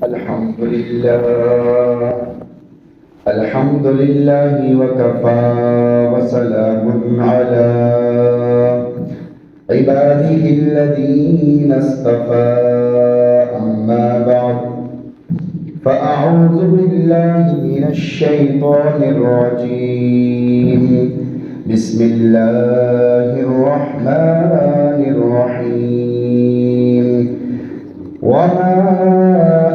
الحمد لله الحمد لله وكفى وسلام على عباده الذين اصطفى أما بعد فأعوذ بالله من الشيطان الرجيم بسم الله الرحمن الرحيم وما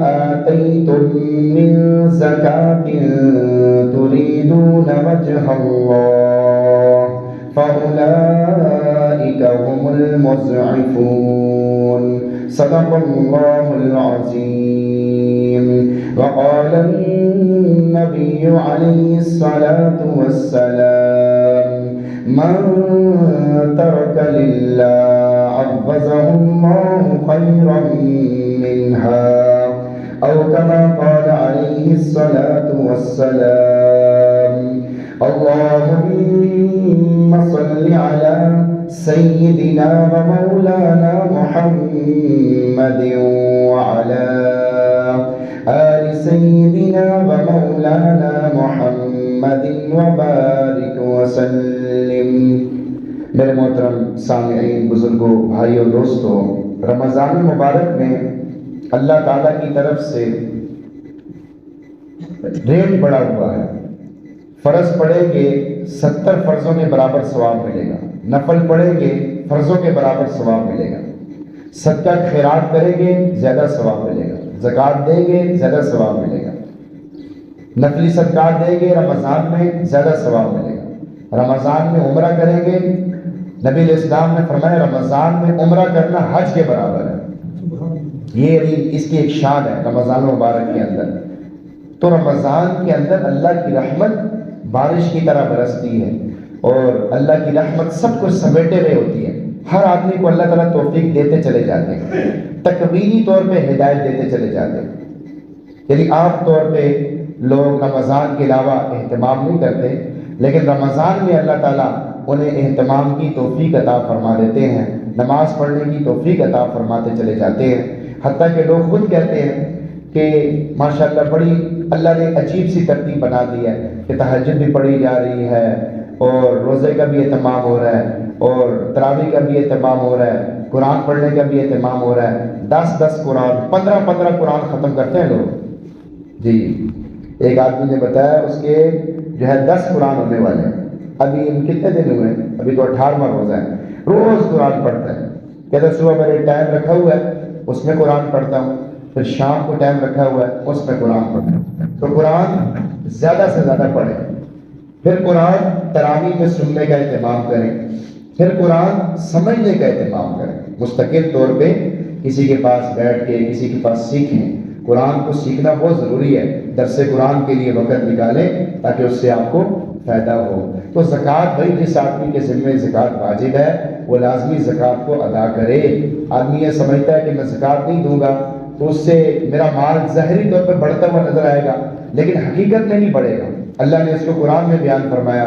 آتيتم من زكاة تريدون وجه الله فأولئك هم المضعفون صدق الله العظيم. وقال النبي عليه الصلاة والسلام من ترك لله عوضه الله خيرا منها أو كما قال عليه الصلاة والسلام. اللهم صل على سيدنا ومولانا محمد وعلى آل سيدنا ومولانا محمد وبارك وسلم. میرے محترم سامعین، بزرگوں، بھائیوں، دوستوں، رمضان مبارک میں اللہ تعالیٰ کی طرف سے ریٹ بڑھا ہوا ہے. فرض پڑھیں گے 70 فرضوں کے برابر ثواب ملے گا، نفل پڑھیں گے فرضوں کے برابر ثواب ملے گا، صدقہ خیرات کریں گے زیادہ ثواب ملے گا، زکوٰۃ دیں گے زیادہ ثواب ملے گا، نفلی صدقات دیں گے رمضان میں زیادہ ثواب ملے گا، رمضان میں عمرہ کریں گے. نبی علیہ السلام نے فرمایا رمضان میں عمرہ کرنا حج کے برابر ہے. یہ اس کی ایک شان ہے رمضان مبارک کے اندر. تو رمضان کے اندر اللہ کی رحمت بارش کی طرح برستی ہے اور اللہ کی رحمت سب کچھ سمیٹے ہوئے ہوتی ہے. ہر آدمی کو اللہ تعالیٰ توفیق دیتے چلے جاتے ہیں، تکوینی طور پہ ہدایت دیتے چلے جاتے ہیں. یعنی عام طور پہ لوگ رمضان کے علاوہ اہتمام نہیں کرتے، لیکن رمضان میں اللہ تعالیٰ انہیں اہتمام کی توفیق عطا فرما دیتے ہیں، نماز پڑھنے کی توفیق عطا فرماتے چلے جاتے ہیں. حتیٰ کہ لوگ خود کہتے ہیں کہ ماشاءاللہ بڑی اللہ نے عجیب سی ترتیب بنا دی ہے کہ تہجد بھی پڑھی جا رہی ہے اور روزے کا بھی اہتمام ہو رہا ہے اور تراویح کا بھی اہتمام ہو رہا ہے، قرآن پڑھنے کا بھی اہتمام ہو رہا ہے. 10 قرآن 15 قرآن ختم کرتے ہیں لوگ. جی ایک آدمی نے بتایا اس کے جو ہے 10 قرآن ہونے والے ہیں. ابھی ان کتنے دن ہوئے ہیں؟ ابھی تو 18واں روزہ ہے. روز قرآن پڑھتا ہے. کہتا ہے صبح میں ٹائم رکھا ہوا ہے اس میں قرآن پڑھتا ہوں، پھر شام کو ٹائم رکھا ہوا ہے اس میں قرآن پڑھتا ہوں. تو قرآن زیادہ سے زیادہ پڑھیں، پھر قرآن تراویح میں سننے کا اہتمام کریں، پھر قرآن سمجھنے کا اہتمام کریں. مستقل طور پہ کسی کے پاس بیٹھ کے کسی کے پاس سیکھیں. قرآن کو سیکھنا بہت ضروری ہے. درس قرآن کے لیے وقت نکالیں تاکہ اس سے آپ کو فائدہ ہو. تو زکوٰۃ، بھائی جس آدمی کے ذمہ زکوٰۃ واجب ہے وہ لازمی زکوٰۃ کو ادا کرے. آدمی یہ سمجھتا ہے کہ میں زکوٰۃ نہیں دوں گا تو اس سے میرا مال ظاہری طور پر بڑھتا ہوا نظر آئے گا، لیکن حقیقت میں نہیں بڑھے گا. اللہ نے اس کو قرآن میں بیان فرمایا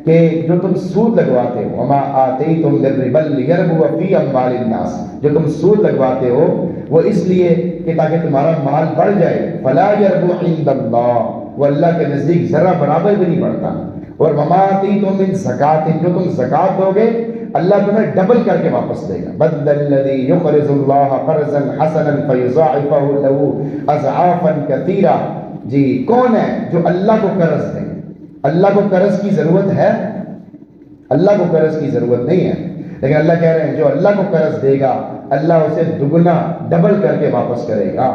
کہ جو تم سود لگواتے ہو، وما آتیتم من ربا لیربو فی اموال الناس، جو تم سود لگواتے ہو وہ اس لیے کہ تاکہ تمہارا مال بڑھ جائے. فلا یربو عند اللہ، وہ اللہ کے نزدیک ذرہ برابر بھی نہیں بڑھتا. اور وما آتیتم من زکات، جو تم زکات دو گے اللہ تمہیں ڈبل کر کے واپس دے گا. بدل الذی یقرض اللہ قرضا حسنا فیضاعفہ له اضعافا کثیرا. جی کون ہے جو اللہ کو قرض دے؟ اللہ کو قرض کی ضرورت ہے؟ اللہ کو قرض کی ضرورت نہیں ہے، لیکن اللہ کہہ رہے ہیں جو اللہ کو قرض دے گا اللہ اسے دگنا ڈبل کر کے واپس کرے گا.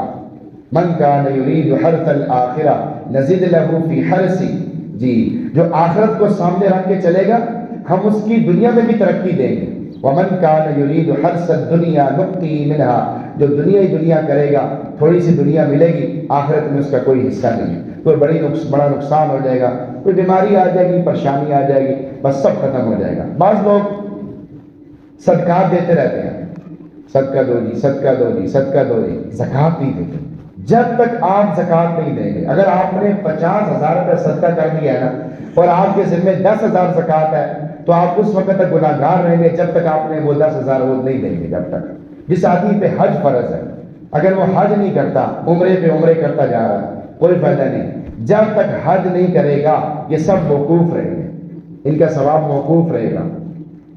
من کان یرید حرث الآخرہ نزد له فی حرثی. جی جو آخرت کو سامنے رکھ کے چلے گا ہم اس کی دنیا میں بھی ترقی دیں گے. ومن کان یرید حرث الدنیا نؤتیہ منہا، جو دنیا ہی دنیا کرے گا تھوڑی سی دنیا ملے گی، آخرت میں اس کا کوئی حصہ نہیں ہے. کوئی بڑا نقصان ہو جائے گا، کوئی بیماری آ جائے گی، پریشانی آ جائے گی، بس سب ختم ہو جائے گا. بعض لوگ صدقات دیتے رہتے ہیں، صدقہ دو جی، صدقہ دو جی، صدقہ دو جی، زکوٰۃ نہیں دیتے. جب تک آپ زکوٰۃ نہیں دیں گے، اگر آپ نے 50,000 روپے صدقہ کر دیا ہے نا اور آپ کے ذمہ 10,000 زکوٰۃ ہے تو آپ اس وقت تک گناہگار رہیں گے جب تک آپ نے وہ 10,000 وہ نہیں دیں گے. جب تک جس آدمی پہ حج فرض ہے، اگر وہ حج نہیں کرتا، عمرے پہ عمرے کرتا جا رہا ہے، کوئی فائدہ نہیں۔ جب تک حج نہیں کرے گا یہ سب موقوف رہے گا، ان کا ثواب موقوف رہے گا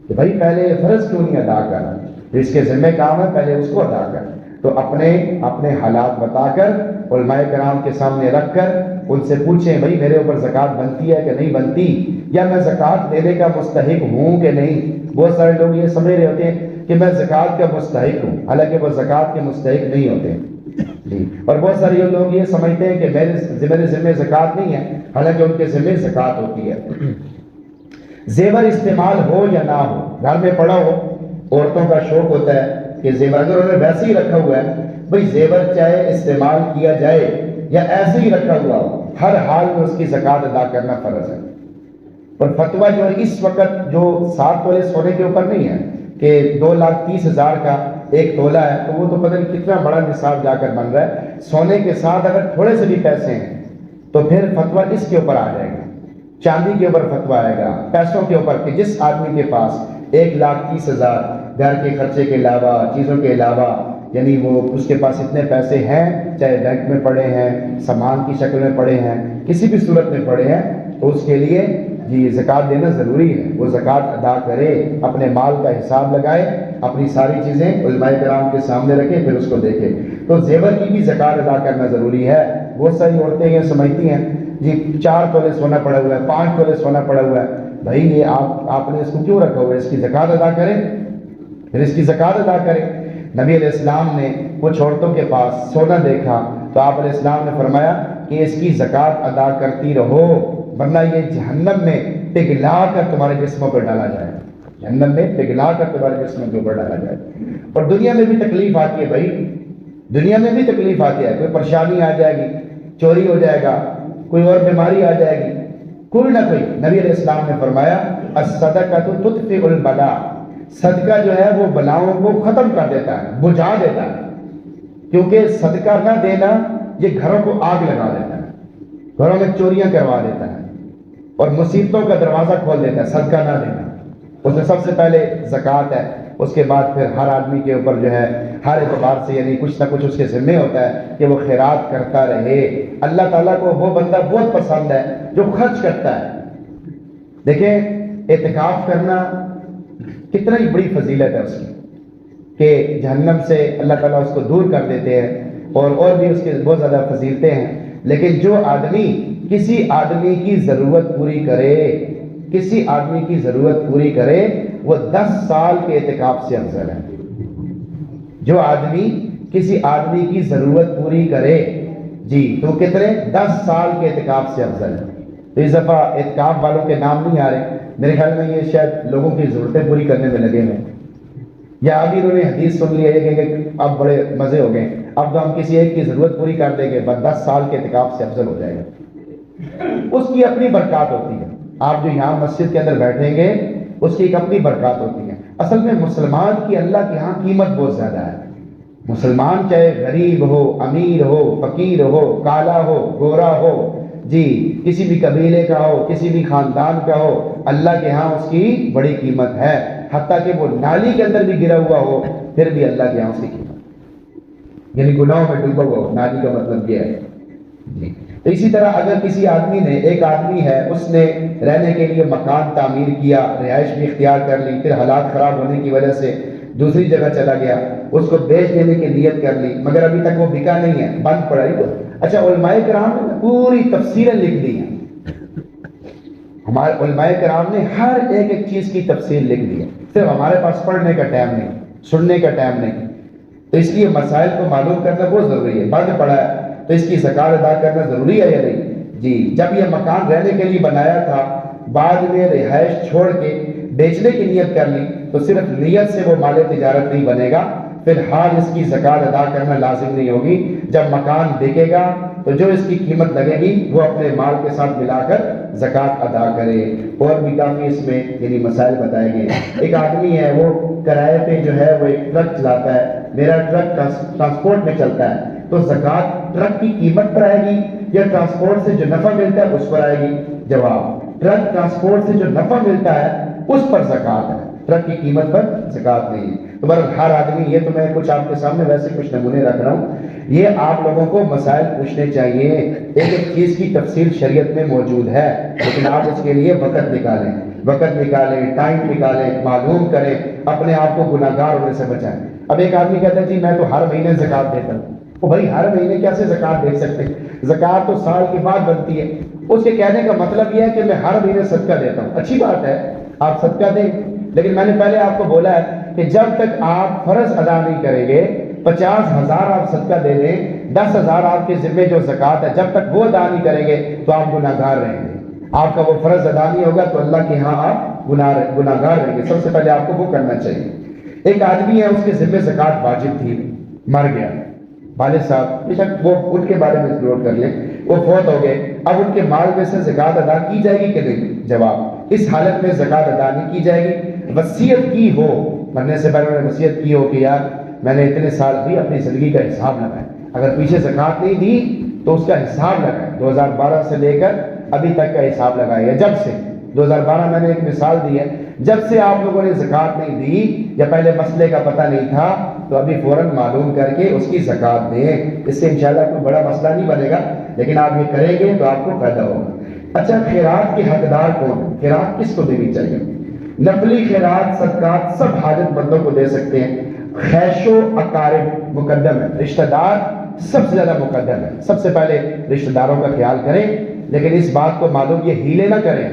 کہ بھائی پہلے یہ فرض کیوں نہیں ادا کر رہا، جس کے ذمہ کام ہے پہلے اس کو ادا کر۔ تو اپنے حالات بتا کر علماء کرام کے سامنے رکھ کر ان سے پوچھیں بھائی میرے اوپر زکوٰۃ بنتی ہے کہ نہیں بنتی، یا میں زکوٰۃ دینے کا مستحق ہوں کہ نہیں۔ بہت سارے لوگ یہ سمجھ رہے ہوتے ہیں کہ میں زکوٰۃ کا مستحق ہوں، حالانکہ وہ زکوٰۃ کے مستحق نہیں ہوتے جی۔ اور بہت سارے لوگ یہ سمجھتے ہیں کہ میرے ذمہ زکوٰۃ نہیں ہے، حالانکہ ان کے ذمہ زکوٰۃ ہوتی ہے۔ زیور استعمال ہو یا نہ ہو، گھر میں پڑا ہو، عورتوں کا شوق ہوتا ہے کہ زیور اگر انہوں نے ویسے ہی رکھا ہوا ہے، بھئی زیور چاہے استعمال کیا جائے یا ایسے ہی رکھا ہوا ہو، ہر حال میں اس کی زکوٰۃ ادا کرنا فرض ہے۔ اور فتویٰ جو ہے اس وقت جو 7 تولے سونے کے اوپر نہیں ہے کہ 2,30,000 کا 1 تولہ ہے، تو وہ تو پتہ نہیں کتنا بڑا نصاب جا کر بن رہا ہے۔ سونے کے ساتھ اگر تھوڑے سے بھی پیسے ہیں تو پھر فتویٰ اس کے اوپر آ جائے گا، چاندی کے اوپر فتویٰ آئے گا، پیسوں کے اوپر کہ جس آدمی کے پاس 1,30,000 گھر کے خرچے کے علاوہ، چیزوں کے علاوہ، یعنی وہ اس کے پاس اتنے پیسے ہیں، چاہے بینک میں پڑے ہیں، سامان کی شکل میں پڑے ہیں، کسی بھی صورت میں پڑے ہیں، تو اس کے لیے جی زکوٰۃ دینا ضروری ہے۔ وہ زکوٰۃ ادا کرے، اپنے مال کا حساب لگائے، اپنی ساری چیزیں علماء کرام کے سامنے رکھے، پھر اس کو دیکھے۔ تو زیور کی بھی زکوٰۃ ادا کرنا ضروری ہے۔ بہت ساری عورتیں یہ سمجھتی ہیں جی 4 تولے سونا پڑا ہوا ہے، 5 تولے سونا پڑا ہوا ہے، بھائی یہ آپ نے اس کو کیوں رکھا ہوا ہے؟ اس کی زکوٰۃ ادا کریں، پھر اس کی زکوٰۃ ادا کریں۔ نبی علیہ السلام نے کچھ عورتوں کے پاس سونا دیکھا تو آپ علیہ السلام نے فرمایا کہ اس کی زکوٰۃ ادا کرتی رہو، ورنہ یہ جہنم میں پگھلا کر تمہارے جسموں پر ڈالا جائے، جہنم میں پگھلا کر تمہارے جسموں کے اوپر ڈالا جائے۔ اور دنیا میں بھی تکلیف آتی ہے بھائی، دنیا میں بھی تکلیف آتی ہے، کوئی پریشانی آ جائے گی، چوری ہو جائے گا، کوئی اور بیماری آ جائے گی، کوئی نہ کوئی۔ نبی علیہ السلام نے فرمایا الصدقۃ تطفئ البلاء، صدقہ جو ہے وہ بلاؤں کو ختم کر دیتا ہے، بجھا دیتا ہے، کیونکہ صدقہ نہ دینا یہ گھروں کو آگ لگا دیتا ہے، گھروں میں چوریاں کروا دیتا ہے اور مصیبتوں کا دروازہ کھول دیتا ہے صدقہ نہ دینا۔ اس میں سب سے پہلے زکوٰۃ ہے، اس کے بعد پھر ہر آدمی کے اوپر جو ہے ہر اعتبار سے یعنی کچھ نہ کچھ اس کے ذمہ ہوتا ہے کہ وہ خیرات کرتا رہے۔ اللہ تعالیٰ کو وہ بندہ بہت پسند ہے جو خرچ کرتا ہے۔ دیکھیں اعتکاف کرنا کتنا ہی بڑی فضیلت ہے اس کی کہ جہنم سے اللہ تعالیٰ اس کو دور کر دیتے ہیں، اور بھی اس کے بہت زیادہ فضیلتیں ہیں۔ لیکن جو آدمی کسی آدمی کی ضرورت پوری کرے، کسی آدمی کی ضرورت پوری کرے، وہ 10 سال کے اعتکاف سے افضل ہے۔ جو آدمی کسی آدمی کی ضرورت پوری کرے جی تو کتنے 10 سال کے اعتکاف سے افضل ہے۔ تو اس دفعہ اعتکاف والوں کے نام نہیں آ رہے، میرے خیال میں یہ شاید لوگوں کی ضرورتیں پوری کرنے میں لگے ہوئے، یا ابھی انہوں نے حدیث سن لی ہے کہ اب بڑے مزے ہو گئے، اب تو ہم کسی ایک کی ضرورت پوری کر دیں گے، بس 10 سال کے اعتکاف سے افضل ہو جائے گا۔ اس کی اپنی برکات ہوتی ہے، آپ جو یہاں مسجد کے اندر بیٹھیں گے اس کی ایک اپنی برکات ہوتی ہے۔ اصل میں مسلمان کی اللہ کے ہاں قیمت بہت زیادہ ہے۔ مسلمان چاہے غریب ہو، امیر ہو، فقیر ہو، کالا ہو، گورا ہو جی، کسی بھی قبیلے کا ہو، کسی بھی خاندان کا ہو، اللہ کے ہاں اس کی بڑی قیمت ہے۔ حتیٰ کہ وہ نالی کے اندر بھی گرا ہوا ہو پھر بھی اللہ کے ہاں اس کی قیمت، یعنی گناہوں میں ڈوبا ہوا ہو، نالی کا مطلب یہ ہے جی۔ تو اسی طرح اگر کسی آدمی نے، ایک آدمی ہے اس نے رہنے کے لیے مکان تعمیر کیا، رہائش بھی اختیار کر لی، پھر حالات خراب ہونے کی وجہ سے دوسری جگہ چلا گیا، اس کو بیچ دینے کی نیت کر لی مگر ابھی تک وہ بکا نہیں ہے، بند پڑا ہے۔ اچھا علماء کرام نے پوری تفسیریں لکھ دی ہیں، ہمارے علماء کرام نے ہر ایک چیز کی تفسیر لکھ دی ہے، صرف ہمارے پاس پڑھنے کا ٹائم نہیں، سننے کا ٹائم نہیں، تو اس لیے مسائل کو معلوم کرنا بہت ضروری ہے۔ بند پڑا ہے تو اس کی زکوٰۃ ادا کرنا ضروری ہے یا نہیں جی۔ جب یہ مکان رہنے کے لیے بنایا تھا، بعد میں رہائش چھوڑ کے بیچنے کی نیت کر لی تو صرف نیت سے وہ مال تجارت نہیں بنے گا، فی الحال اس کی زکوٰۃ ادا کرنا لازم نہیں ہوگی۔ جب مکان بکے گا تو جو اس کی قیمت لگے گی وہ اپنے مال کے ساتھ ملا کر زکوٰۃ ادا کرے۔ اور بھی کافی اس میں یعنی مسائل بتائے گئے۔ ایک آدمی ہے وہ کرائے پہ جو ہے وہ ایک ٹرک چلاتا ہے، میرا ٹرک ٹرانسپورٹ میں چلتا ہے، تو زکوٰۃ ٹرک کی قیمت پر آئے گی یا ٹرانسپورٹ سے جو نفع ملتا ہے اس پر آئے گی؟ جواب، ٹرک ٹرانسپورٹ سے جو نفع ملتا ہے اس پر زکوٰۃ ہے، ٹرک کی قیمت پر زکوٰۃ نہیں ہے۔ تو بہرحال ہر آدمی، یہ تو میں کچھ آپ کے سامنے ویسے کچھ نمونے رکھ رہا ہوں، یہ آپ لوگوں کو مسائل پوچھنے چاہیے. ایک ایک چیز کی تفصیل شریعت میں موجود ہے، لیکن آپ اس کے لیے وقت نکالیں، ٹائم نکالیں، معلوم کریں، اپنے آپ کو گناہ گار ہونے سے بچائیں. اب ایک آدمی کہتا ہے جی میں تو ہر مہینے زکوٰۃ دیتا ہوں. وہ بھائی ہر مہینے کیسے زکوٰۃ دے سکتے ہیں؟ زکوٰۃ تو سال کے بعد بنتی ہے. اس کے کہنے کا مطلب یہ ہے کہ میں ہر مہینے صدقہ دیتا ہوں. اچھی بات ہے، آپ صدقہ دیں، لیکن میں نے پہلے آپ کو بولا ہے کہ جب تک آپ فرض ادا نہیں کریں گے، 50,000 آپ صدقہ دے دیں، 10,000 آپ کے ذمے جو زکوٰۃ ہے جب تک وہ ادا نہیں کریں گے تو آپ گناہ گار رہیں گے. آپ کا وہ فرض ادا نہیں ہوگا تو اللہ کے ہاں آپ گناہ گار رہیں گے. سب سے پہلے آپ کو وہ کرنا چاہیے. ایک آدمی ہے، اس کے ذمے زکوٰۃ واجب تھی، مر گیا، والد صاحب بے شک وہ ان کے بارے میں نوٹ کر لیں، وہ فوت ہو گئے. اب ان کے مال میں سے زکوٰۃ ادا کی جائے گی کہ نہیں؟ جواب، اس حالت میں زکوٰۃ ادا نہیں کی جائے گی. وصیت کی ہو، مرنے سے پہلے انہوں نے وصیت کی ہو کہ یار میں نے اتنے سال بھی اپنی زندگی کا حساب لگایا، اگر پیچھے زکوٰۃ نہیں دی تو اس کا حساب لگائے، 2012 سے لے کر ابھی تک کا حساب لگائے. جب سے 2012 میں نے ایک مثال دی ہے، جب سے آپ لوگوں نے زکوٰۃ نہیں دی یا پہلے مسئلے کا پتہ نہیں تھا تو ابھی فوراً معلوم کر کے اس کی زکوٰۃ دیں. اس سے انشاءاللہ کوئی بڑا مسئلہ نہیں بنے گا، لیکن آپ یہ کریں گے تو آپ کو فائدہ ہوگا. اچھا، خیرات کے حقدار کون؟ خیرات کس کو دینی چاہیے؟ نفلی خیرات صدقات سب حاجت مندوں کو دے سکتے ہیں. خیش و اقارب مقدم ہے، رشتہ دار سب سے زیادہ مقدم ہے. سب سے پہلے رشتہ داروں کا خیال کریں، لیکن اس بات کو معلوم یہ ہیلے نہ کریں.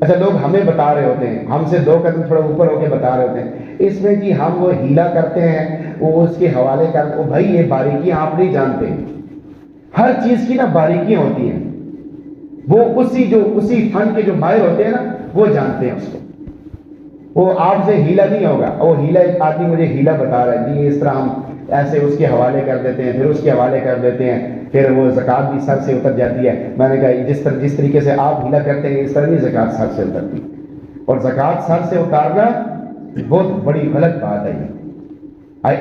اچھا، لوگ ہمیں بتا رہے ہوتے ہیں، ہم سے 2 قدم تھوڑا اوپر ہو کے بتا رہے ہوتے ہیں، اس میں جی ہم وہ ہیلا کرتے ہیں، وہ اس کے حوالے کر، وہ بھائی یہ باریکیاں آپ نہیں جانتے. ہر چیز کی نا باریکیاں ہوتی ہیں، وہ اسی فن کے جو ماہر ہوتے ہیں نا وہ جانتے ہیں اس کو. وہ آپ سے ہیلا نہیں ہوگا. وہ ہیلا، ایک آدمی مجھے ہیلا بتا رہا ہے جی اس طرح ہم ایسے اس کے حوالے کر دیتے ہیں، پھر اس کے حوالے کر دیتے ہیں، پھر وہ زکوٰۃ بھی سر سے اتر جاتی ہے. میں نے کہا جس طریقے سے آپ ہیلا کرتے ہیں اس طرح نہیں زکوٰۃ سر سے اترتی. اور زکوٰۃ سر سے اتارنا بہت بڑی غلط بات ہے.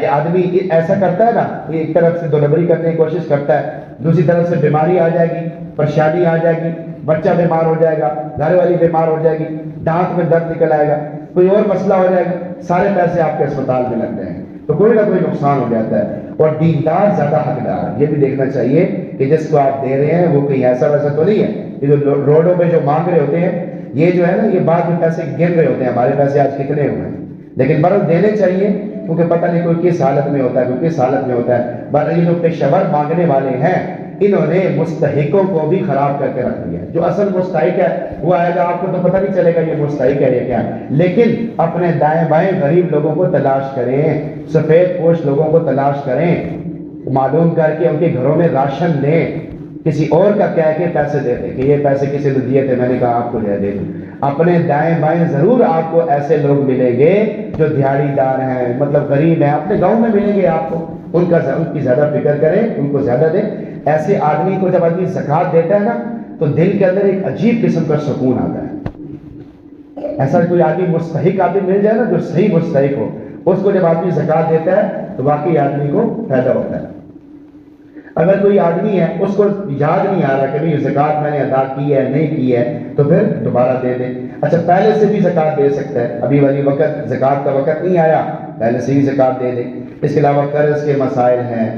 یہ آدمی ایسا کرتا ہے نا، یہ ایک طرف سے 2 نمبری کرنے کی کوشش کرتا ہے، دوسری طرف سے بیماری آ جائے گی، پریشانی آ جائے گی، بچہ بیمار ہو جائے گا، گھر والی بیمار ہو جائے گی، دانت میں درد نکل آئے گا، کوئی اور مسئلہ ہو جائے گا، سارے پیسے آپ کے اسپتال میں لگ جائیں گے، تو کوئی نہ کوئی نقصان ہو جاتا ہے. اور دیندار زیادہ حقدار، یہ بھی دیکھنا چاہیے کہ جس کو آپ دے رہے ہیں وہ کہیں ایسا ویسا تو نہیں ہے. یہ جو روڈوں پہ جو مانگ رہے ہوتے ہیں، یہ جو ہے نا، یہ بعد میں پیسے گر رہے ہوتے ہیں. ہمارے پیسے آج کتنے ہوئے ہیں، لیکن برابر دینے چاہیے، کیونکہ پتہ نہیں کوئی کس حالت میں ہوتا ہے، کوئی کس حالت میں ہوتا ہے. یہ جو پیشور مانگنے والے ہیں، انہوں نے مستحقوں کو بھی خراب کر کے رکھ دیا. جو اصل مستحق ہے وہ آئے گا، آپ کو تو پتہ نہیں چلے گا یہ مستحق ہے یا کیا. لیکن اپنے دائیں بائیں غریب لوگوں کو تلاش کریں، سفید پوش لوگوں کو تلاش کریں، معلوم کر کے ان کے گھروں میں راشن دیں. کسی اور کا کہہ کے پیسے دے دیں کہ یہ پیسے کسی نے دیے تھے، میں نے کہا آپ کو دے دوں. اپنے دائیں بائیں ضرور آپ کو ایسے لوگ ملیں گے جو دیہڑی دار ہیں، مطلب غریب ہیں، اپنے گاؤں میں ملیں گے آپ کو. ان کی زیادہ فکر کریں، ان کو زیادہ دیں. ایسے آدمی کو جب آدمی زکوٰۃ دیتا ہے نا تو دل کے اندر ایک عجیب قسم کا سکون آتا ہے. ایسا کوئی آدمی مستحق آدمی مل جائے نا جو صحیح مستحق ہو، اس کو جب آدمی زکوٰۃ دیتا ہے تو واقعی آدمی کو فائدہ ہوتا ہے. اگر کوئی آدمی ہے اس کو یاد نہیں آ رہا کہ یہ زکوٰۃ میں نے ادا کی ہے نہیں کی ہے، تو پھر دوبارہ دے دے. اچھا، پہلے سے بھی زکوٰۃ دے سکتا ہے، ابھی والی وقت زکوٰۃ کا وقت نہیں آیا، پہلے سے ہی زکوٰۃ دے دے. اس کے علاوہ قرض کے مسائل ہیں،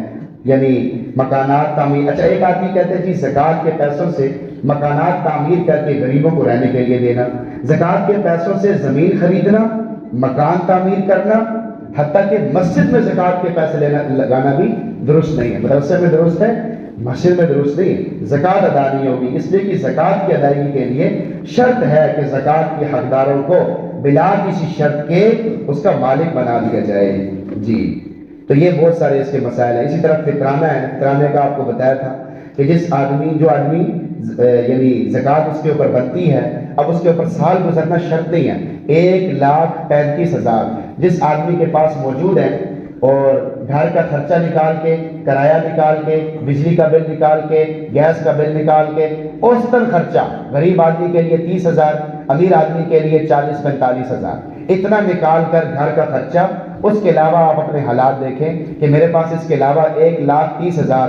یعنی مکانات تعمیر. اچھا، ایک آدمی کہتے ہیں جی زکوٰۃ کے پیسوں سے مکانات تعمیر کر کے غریبوں کو رہنے کے لیے دینا. زکوٰۃ کے پیسوں سے زمین خریدنا، مکان تعمیر کرنا، حتیٰ کہ مسجد میں زکوٰۃ کے پیسے لگانا بھی درست نہیں ہے. مدرسے میں درست ہے، مسجد میں درست نہیں ہے. زکوٰۃ ادا نہیں ہوگی، اس لیے کہ زکوٰۃ کی ادائیگی کے لیے شرط ہے کہ زکوٰۃ کے حقداروں کو بلا کسی شرط کے اس کا مالک بنا دیا جائے. جی، تو یہ بہت سارے اس کے مسائل ہیں. اسی طرح فطرانہ ہے. فطرانے کا آپ کو بتایا تھا کہ جو آدمی یعنی زکوٰۃ اس کے اوپر بنتی ہے، اب اس کے اوپر سال گزرنا شرط نہیں ہے. 1,35,000 جس آدمی کے پاس موجود ہے اور گھر کا خرچہ نکال کے، کرایہ نکال کے، بجلی کا بل نکال کے، گیس کا بل نکال کے، اوسطاً خرچہ غریب آدمی کے لیے 30,000، امیر آدمی کے لیے 40-45,000، اتنا نکال کر گھر کا خرچہ. اس کے علاوہ آپ اپنے حالات دیکھیں کہ میرے پاس اس کے علاوہ 1,30,000